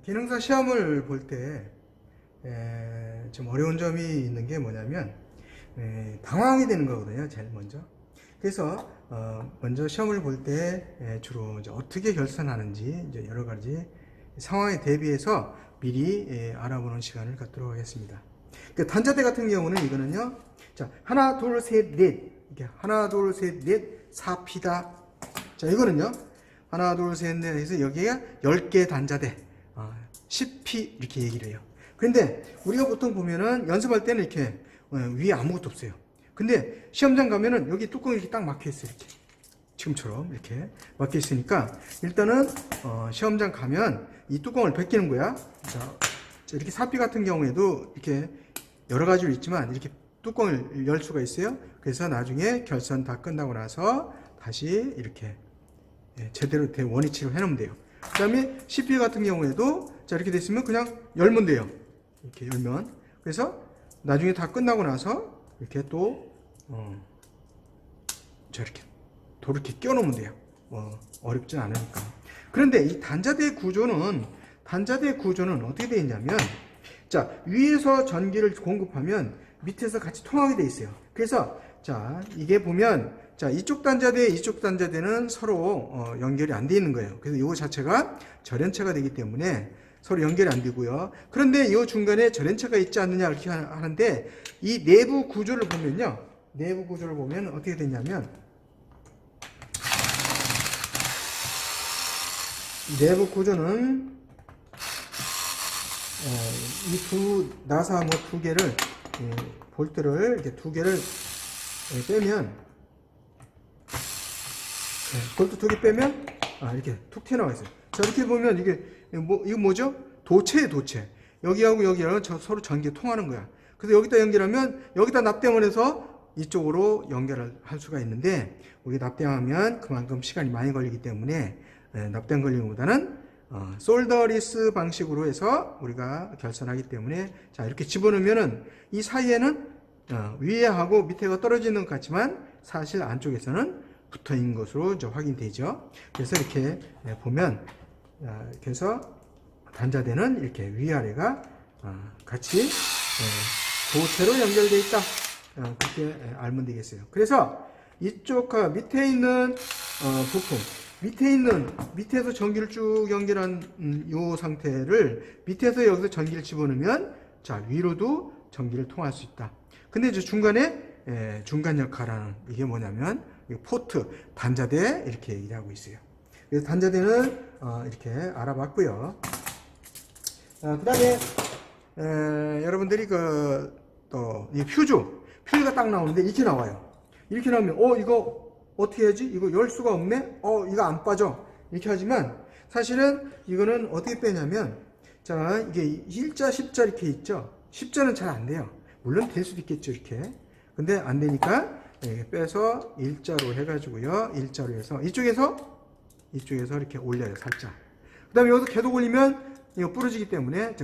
기능사 시험을 볼 때 좀 어려운 점이 있는 게 뭐냐면 당황이 되는 거거든요, 제일 먼저. 그래서 먼저 시험을 볼 때 주로 이제 어떻게 결선하는지 이제 여러 가지 상황에 대비해서 미리 알아보는 시간을 갖도록 하겠습니다. 그 단자대 같은 경우는 이거는요, 자, 하나, 둘, 셋, 넷. 이렇게 하나, 둘, 셋, 넷, 4피다. 자, 이거는요, 하나, 둘, 셋, 넷 해서 여기가 10개 단자대, 10피 이렇게 얘기를 해요. 근데 우리가 보통 보면은 연습할 때는 이렇게 위에 아무것도 없어요. 근데 시험장 가면은 여기 뚜껑이 이렇게 딱 막혀 있어요. 이렇게. 지금처럼 이렇게 막혀 있으니까 일단은 시험장 가면 이 뚜껑을 벗기는 거야. 자, 이렇게 사피 같은 경우에도 이렇게 여러 가지로 있지만 이렇게 뚜껑을 열 수가 있어요. 그래서 나중에 결선 다 끝나고 나서 다시 이렇게 제대로 된 원위치로 해놓으면 돼요. 그 다음에 CP 같은 경우에도 자, 이렇게 됐으면 그냥 열면 돼요. 이렇게 열면. 그래서 나중에 다 끝나고 나서 이렇게 또 저렇게 이렇게 껴놓으면 돼요. 어렵진 않으니까. 그런데 이 단자대 구조는 어떻게 되어 있냐면, 자, 위에서 전기를 공급하면 밑에서 같이 통하게 되어 있어요. 그래서 자, 이게 보면 자, 이쪽 단자대는 서로 연결이 안 되어 있는 거예요. 그래서 이거 자체가 절연체가 되기 때문에 서로 연결이 안 되고요. 그런데 이 중간에 절연체가 있지 않느냐 이렇게 하는데, 이 내부 구조를 보면요, 내부 구조를 보면 어떻게 되냐면, 내부 구조는 이 나사 뭐 두 개를 볼트를 이렇게 두 개를 빼면, 볼트 두 개 빼면 이렇게 툭 튀어나와 있어요. 자, 이렇게 보면 이게 이거 뭐죠? 도체예요, 도체. 여기하고 여기하고 서로 전기가 통하는 거야. 그래서 여기다 연결하면 여기다 납땜을 해서 이쪽으로 연결을 할 수가 있는데, 우리 납땜하면 그만큼 시간이 많이 걸리기 때문에 납땜 걸리는 것보다는 솔더리스 방식으로 해서 우리가 결선하기 때문에, 자, 이렇게 집어넣으면은 이 사이에는 위에하고 밑에가 떨어지는 것 같지만 사실 안쪽에서는 붙어 있는 것으로 이제 확인되죠. 그래서 이렇게 보면 이렇게 해서 단자대는 이렇게 위아래가 같이 도체로 연결되어 있다. 그렇게 알면 되겠어요. 그래서 이쪽 밑에 있는 부품, 밑에서 전기를 쭉 연결한 이 상태를 밑에서 여기서 전기를 집어넣으면 자, 위로도 전기를 통할 수 있다. 근데 이제 중간에 중간 역할하는 이게 뭐냐면 포트, 단자대 이렇게 얘기를 하고 있어요. 그래서 단자대는 이렇게 알아봤고요. 그 다음에 여러분들이 또 이 퓨즈가 딱 나오는데 이렇게 나와요. 이렇게 나오면 이거 어떻게 해야지? 이거 열 수가 없네? 이거 안 빠져. 이렇게 하지만 사실은 이거는 어떻게 빼냐면, 자, 이게 일자, 십자 이렇게 있죠? 십자는 잘 안 돼요. 물론 될 수도 있겠죠, 이렇게. 근데 안 되니까 이렇게 빼서 일자로 해가지고요. 일자로 해서 이쪽에서 이렇게 올려요, 살짝. 그 다음에 여기서 계속 올리면 이거 부러지기 때문에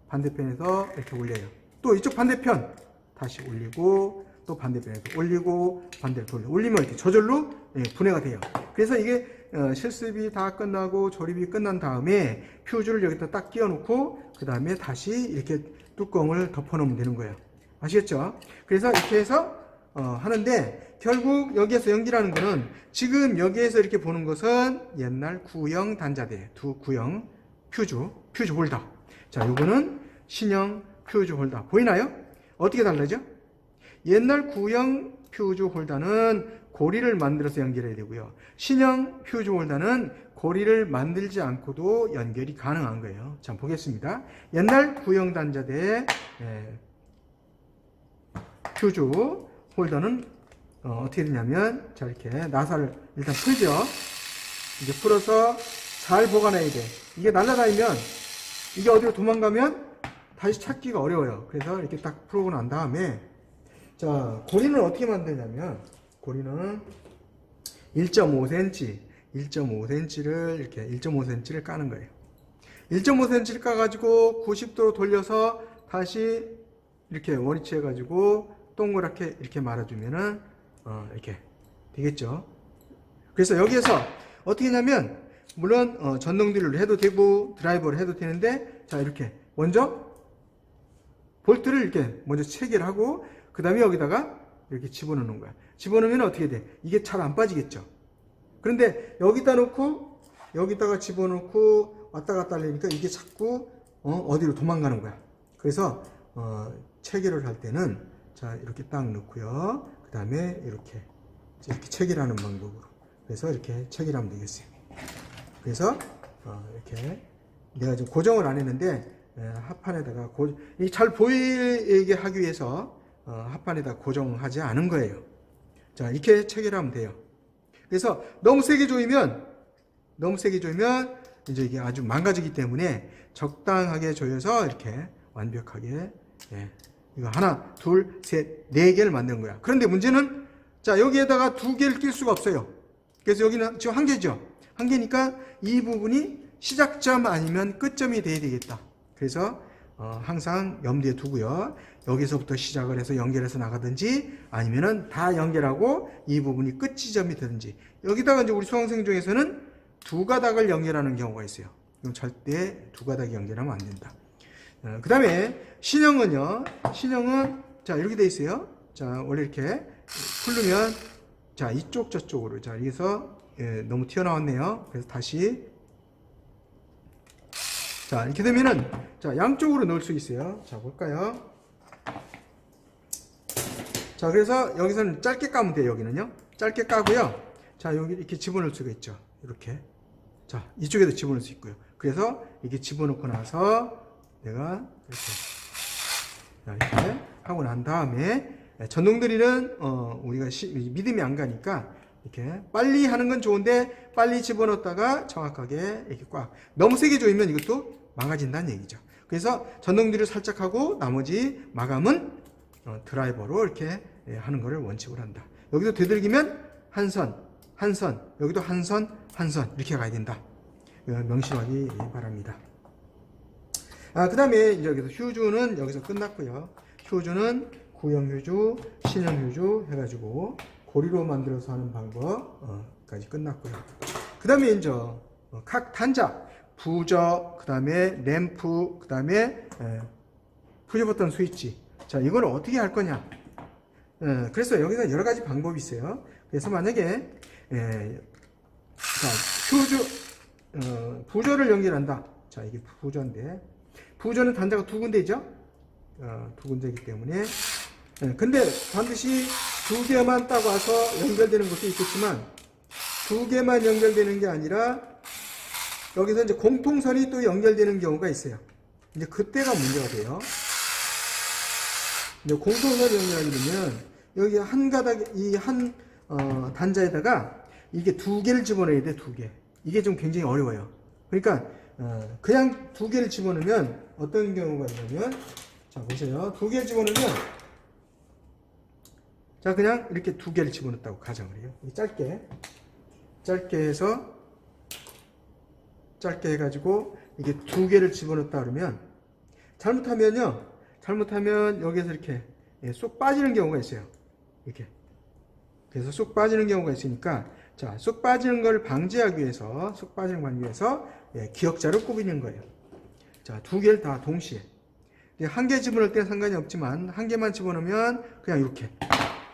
반대편에서 이렇게 올려요. 또 이쪽 반대편 다시 올리고, 또 반대편에서 올리고, 반대로 돌려. 올리면 이렇게 저절로 분해가 돼요. 그래서 이게 실습이 다 끝나고 조립이 끝난 다음에 퓨즈를 여기다 딱 끼워 놓고, 그 다음에 다시 이렇게 뚜껑을 덮어 놓으면 되는 거예요. 아시겠죠? 그래서 이렇게 해서 하는데, 결국 여기에서 연결하는 거는 지금 여기에서 이렇게 보는 것은 옛날 구형 단자대, 두 구형 퓨즈 홀더. 자, 요거는 신형 퓨즈 홀더. 보이나요? 어떻게 달라져? 옛날 구형 퓨즈 홀더는 고리를 만들어서 연결해야 되고요. 신형 퓨즈 홀더는 고리를 만들지 않고도 연결이 가능한 거예요. 자, 보겠습니다. 옛날 구형 단자대 퓨즈 홀더는 어떻게 되냐면, 자, 이렇게 나사를 일단 풀죠. 이제 풀어서 잘 보관해야 돼. 이게 날아다니면, 이게 어디로 도망가면 다시 찾기가 어려워요. 그래서 이렇게 딱 풀고 난 다음에, 자, 고리는 어떻게 만드냐면, 고리는 1.5cm를 이렇게 1.5cm를 까는 거예요. 1.5cm를 까가지고 90도로 돌려서 다시 이렇게 원위치 해가지고 동그랗게 이렇게 말아주면은 이렇게 되겠죠. 그래서 여기에서 어떻게 하냐면, 물론 전동드릴로 해도 되고 드라이버로 해도 되는데, 자 이렇게 먼저 볼트를 이렇게 먼저 체결하고 그 다음에 여기다가 이렇게 집어넣는 거야. 집어넣으면 어떻게 돼? 이게 잘 안 빠지겠죠. 그런데 여기다 놓고 여기다가 집어넣고 왔다 갔다 하려니까 이게 자꾸 어디로 도망가는 거야. 그래서 체결을 할 때는 자 이렇게 딱 넣고요. 그 다음에 이렇게 체결하는 방법으로. 그래서 이렇게 체결하면 되겠어요. 그래서 이렇게 내가 지금 고정을 안 했는데 합판에다가 잘 보이게 하기 위해서 합판에다 고정하지 않은 거예요. 자 이렇게 체결하면 돼요. 그래서 너무 세게 조이면 이제 이게 아주 망가지기 때문에 적당하게 조여서 이렇게 완벽하게 이거 하나, 둘, 셋, 네 개를 만드는 거야. 그런데 문제는 자 여기에다가 두 개를 낄 수가 없어요. 그래서 여기는 지금 한 개죠. 한 개니까 이 부분이 시작점 아니면 끝점이 돼야 되겠다. 그래서 항상 염두에 두고요. 여기서부터 시작을 해서 연결해서 나가든지 아니면은 다 연결하고 이 부분이 끝 지점이 되든지. 여기다가 이제 우리 수강생 중에서는 두 가닥을 연결하는 경우가 있어요. 그럼 절대 두 가닥이 연결하면 안 된다. 그 다음에 신형은요. 신형은 자 이렇게 돼 있어요. 자 원래 이렇게 풀르면 자 이쪽 저쪽으로 자 여기서 너무 튀어나왔네요. 그래서 다시 자 이렇게 되면은 자 양쪽으로 넣을 수 있어요. 자 볼까요? 자 그래서 여기서는 짧게 까면 돼요. 여기는요 짧게 까고요. 자 여기 이렇게 집어넣을 수가 있죠. 이렇게 자 이쪽에도 집어넣을 수 있고요. 그래서 이렇게 집어넣고 나서 내가 이렇게 하고 난 다음에 전동드릴은 우리가 믿음이 안 가니까 이렇게 빨리 하는 건 좋은데 빨리 집어넣었다가 정확하게 이렇게 꽉 너무 세게 조이면 이것도 망가진다는 얘기죠. 그래서 전동드릴을 살짝 하고 나머지 마감은 드라이버로 이렇게 하는 것을 원칙으로 한다. 여기도 되들기면 한 선, 한 선, 여기도 한 선, 한 선 이렇게 가야 된다. 명심하기 바랍니다. 그 다음에 이제 여기서 휴주는 여기서 끝났고요. 휴주는 구형 휴주, 신형 휴주 해가지고 고리로 만들어서 하는 방법까지 끝났고요. 그 다음에 이제 각 단자, 부저, 그 다음에 램프, 그 다음에 푸시 버튼 스위치. 자, 이걸 어떻게 할 거냐? 그래서 여기서 여러 가지 방법이 있어요. 그래서 만약에 자, 휴주, 부저를 연결한다. 자, 이게 부저인데 부저는 단자가 두 군데죠. 두 군데이기 때문에 근데 반드시 두 개만 딱 와서 연결되는 것도 있겠지만 두 개만 연결되는 게 아니라 여기서 이제 공통선이 또 연결되는 경우가 있어요. 이제 그때가 문제가 돼요. 이제 공통선이 연결하게 되면 여기 한 가닥 이 한 단자에다가 이게 두 개를 집어넣어야 돼. 두 개. 이게 좀 굉장히 어려워요. 그러니까 그냥 두 개를 집어넣으면 어떤 경우가 있냐면 자 보세요. 두 개를 집어넣으면 자 그냥 이렇게 두 개를 집어넣었다고 가정을 해요. 짧게 해서 짧게 해가지고 이게 두 개를 집어넣었다 그러면 잘못하면 여기에서 이렇게 쏙 빠지는 경우가 있어요. 이렇게 그래서 쏙 빠지는 경우가 있으니까 자 쏙 빠지는 걸 방지하기 위해서 기역자로 꾸미는 거예요. 자 두 개를 다 동시에 한 개 집어넣을 때는 상관이 없지만 한 개만 집어넣으면 그냥 이렇게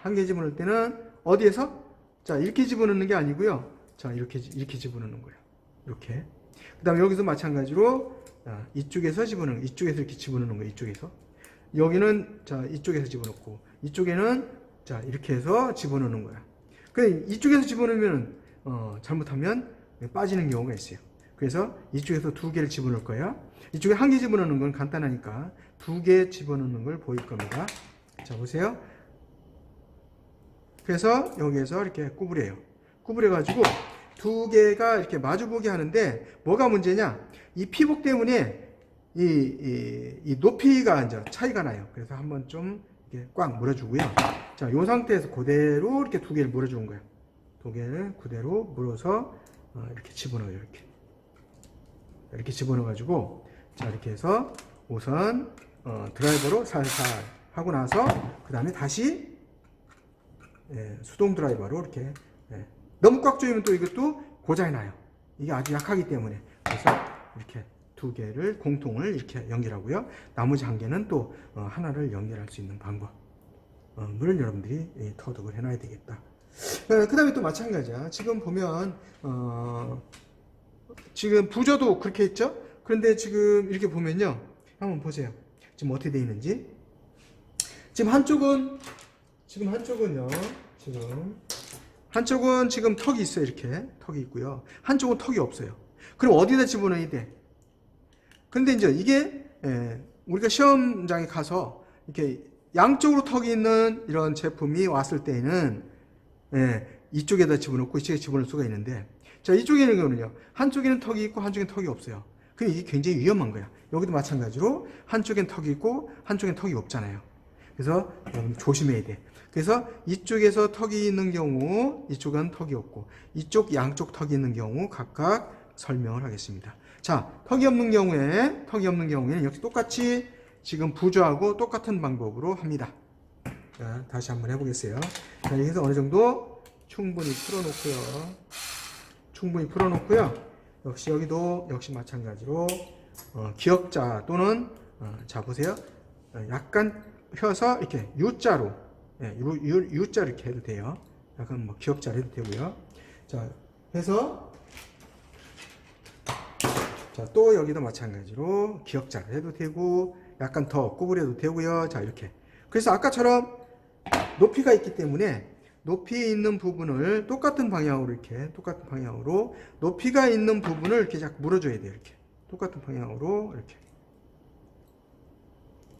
한 개 집어넣을 때는 어디에서 자 이렇게 집어넣는 게 아니고요. 자 이렇게 집어넣는 거예요. 이렇게 그 다음에 여기서 마찬가지로 이쪽에서 집어넣는 이쪽에서 이렇게 집어넣는 거예요. 이쪽에서 여기는 자 이쪽에서 집어넣고 이쪽에는 자 이렇게 해서 집어넣는 거야. 그 이쪽에서 집어넣으면 잘못하면 빠지는 경우가 있어요. 그래서 이쪽에서 두 개를 집어넣을 거야. 이쪽에 한 개 집어넣는 건 간단하니까 두 개 집어넣는 걸 보일 겁니다. 자 보세요. 그래서 여기에서 이렇게 구부려요. 구부려 가지고 두 개가 이렇게 마주보게 하는데 뭐가 문제냐? 이 피복 때문에 이 높이가 이제 차이가 나요. 그래서 한번 좀 이렇게 꽉 물어주고요. 자, 이 상태에서 그대로 이렇게 두 개를 물어주는 거예요. 두 개를 그대로 물어서 이렇게 집어넣어요. 이렇게 집어넣어가지고 자 이렇게 해서 우선 드라이버로 살살 하고 나서 그 다음에 다시 수동 드라이버로 이렇게 너무 꽉 조이면 또 이것도 고장이 나요. 이게 아주 약하기 때문에. 그래서 이렇게 두 개를 공통을 이렇게 연결하고요. 나머지 한 개는 또 하나를 연결할 수 있는 방법. 을 여러분들이 터득을 해놔야 되겠다. 그 다음에 또 마찬가지야. 지금 보면 지금 부저도 그렇게 했죠. 그런데 지금 이렇게 보면요, 한번 보세요. 지금 어떻게 되어 있는지. 지금 한쪽은요, 한쪽은 지금 턱이 있어요. 이렇게 턱이 있고요. 한쪽은 턱이 없어요. 그럼 어디다 집어넣어야 돼? 근데 이제 이게 우리가 시험장에 가서 이렇게 양쪽으로 턱이 있는 이런 제품이 왔을 때에는 이쪽에다 집어넣고 이쪽에 집어넣을 수가 있는데, 자, 이쪽에 있는 거는요, 한쪽에는 턱이 있고 한쪽에는 턱이 없어요. 그럼 이게 굉장히 위험한 거야. 여기도 마찬가지로 한쪽엔 턱이 있고 한쪽엔 턱이 없잖아요. 그래서 여러분 조심해야 돼. 그래서 이쪽에서 턱이 있는 경우, 이쪽은 턱이 없고, 이쪽 양쪽 턱이 있는 경우 각각 설명을 하겠습니다. 자, 턱이 없는 경우에는 역시 똑같이 지금 부조하고 똑같은 방법으로 합니다. 자, 다시 한번 해보겠어요. 자, 여기서 어느 정도 충분히 풀어놓고요. 역시 여기도 역시 마찬가지로 기역자 또는 자 보세요. 약간 펴서 이렇게 U자로 U자 이렇게 해도 돼요. 약간 뭐 기역자로 해도 되고요. 자, 해서 자, 또 여기도 마찬가지로 기역자로 해도 되고 약간 더 구부려도 되고요. 자, 이렇게. 그래서 아까처럼 높이가 있기 때문에 높이 있는 부분을 똑같은 방향으로 높이가 있는 부분을 이렇게 자꾸 물어줘야 돼요. 이렇게 똑같은 방향으로 이렇게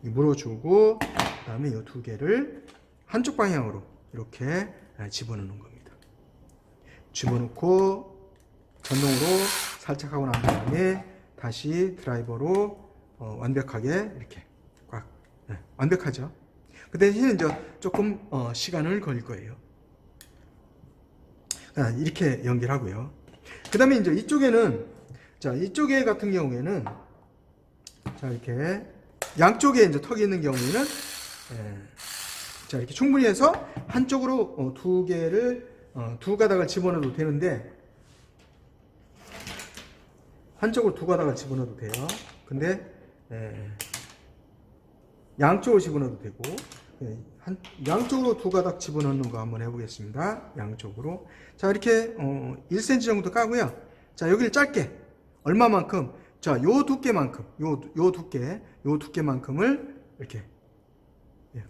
물어주고, 그다음에 이 두 개를 한쪽 방향으로 이렇게 집어넣는 겁니다. 집어넣고 전동으로 살짝 하고 난 다음에 다시 드라이버로 완벽하게 이렇게 꽉 완벽하죠. 그 대신 이제 조금 시간을 걸릴 거예요. 이렇게 연결하고요. 그 다음에 이제 이쪽에는, 자, 이쪽에 같은 경우에는, 자, 이렇게 양쪽에 이제 턱이 있는 경우에는, 자, 이렇게 충분히 해서 한쪽으로 두 개를, 두 가닥을 집어넣어도 되는데, 한쪽으로 두 가닥을 집어넣어도 돼요. 근데, 양쪽으로 집어넣어도 되고, 양쪽으로 두 가닥 집어넣는 거 한번 해보겠습니다. 양쪽으로. 자, 이렇게 1cm 정도 까고요. 자, 여기를 짧게 얼마만큼? 자, 요 두께만큼, 요 두께만큼을 이렇게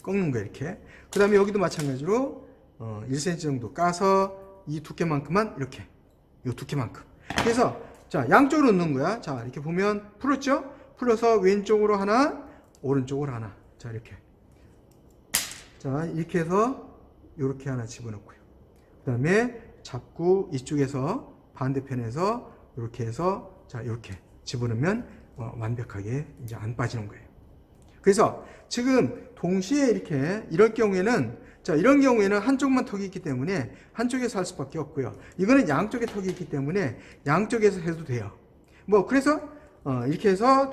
꺾는 거예요. 이렇게. 그 다음에 여기도 마찬가지로 1cm 정도 까서 이 두께만큼만 이렇게, 요 두께만큼. 그래서 자, 양쪽으로 넣는 거야. 자, 이렇게 보면 풀었죠? 풀어서 왼쪽으로 하나, 오른쪽으로 하나. 자, 이렇게. 자, 이렇게 해서 이렇게 하나 집어넣고요. 그 다음에 잡고 이쪽에서 반대편에서 이렇게 해서 자, 이렇게 집어넣으면 완벽하게 이제 안 빠지는 거예요. 그래서 지금 동시에 이럴 경우에는, 자, 이런 경우에는 한쪽만 턱이 있기 때문에 한쪽에서 할 수밖에 없고요. 이거는 양쪽에 턱이 있기 때문에 양쪽에서 해도 돼요. 뭐 그래서 이렇게 해서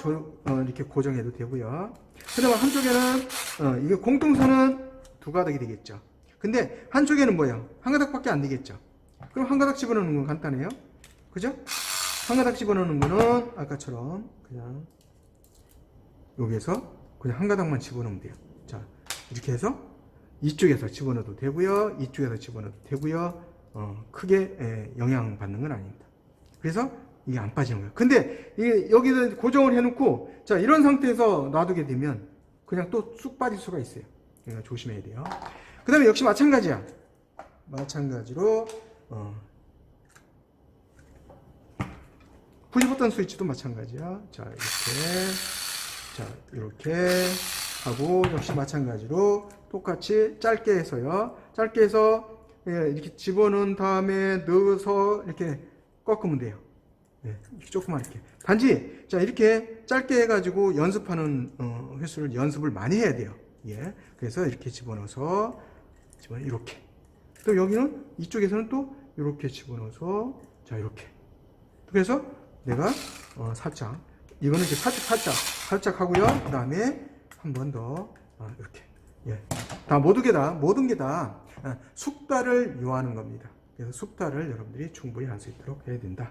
이렇게 고정해도 되고요. 그다음에 한쪽에는 이게 공통선은 두 가닥이 되겠죠. 근데 한쪽에는 뭐예요? 한 가닥밖에 안 되겠죠. 그럼 한 가닥 집어넣는 건 간단해요. 그죠? 한 가닥 집어넣는 거는 아까처럼 그냥 여기에서 그냥 한 가닥만 집어넣으면 돼요. 자, 이렇게 해서 이쪽에서 집어넣어도 되고요. 이쪽에서 집어넣어도 되고요. 크게 영향받는 건 아닙니다. 그래서 이게 안 빠지는 거예요. 근데 이게 여기다 고정을 해놓고, 자, 이런 상태에서 놔두게 되면 그냥 또 쑥 빠질 수가 있어요. 그러니까 조심해야 돼요. 그 다음에 역시 마찬가지야. 마찬가지로 푸시버튼 스위치도 마찬가지야. 자, 이렇게 하고, 역시 마찬가지로 똑같이 짧게 해서요. 짧게 해서 이렇게 집어넣은 다음에 넣어서 이렇게 꺾으면 돼요. 조금만 이렇게. 단지 자, 이렇게 짧게 해가지고 연습하는 횟수를 연습을 많이 해야 돼요. 그래서 이렇게 집어넣어서 이렇게. 또 여기는 이쪽에서는 또 이렇게 집어넣어서 자, 이렇게. 그래서 내가 살짝, 이거는 이렇게 살짝 하고요. 그 다음에 한 번 더 이렇게. 다 모든 게 다 숙달을 요하는 겁니다. 그래서 숙달을 여러분들이 충분히 할 수 있도록 해야 된다.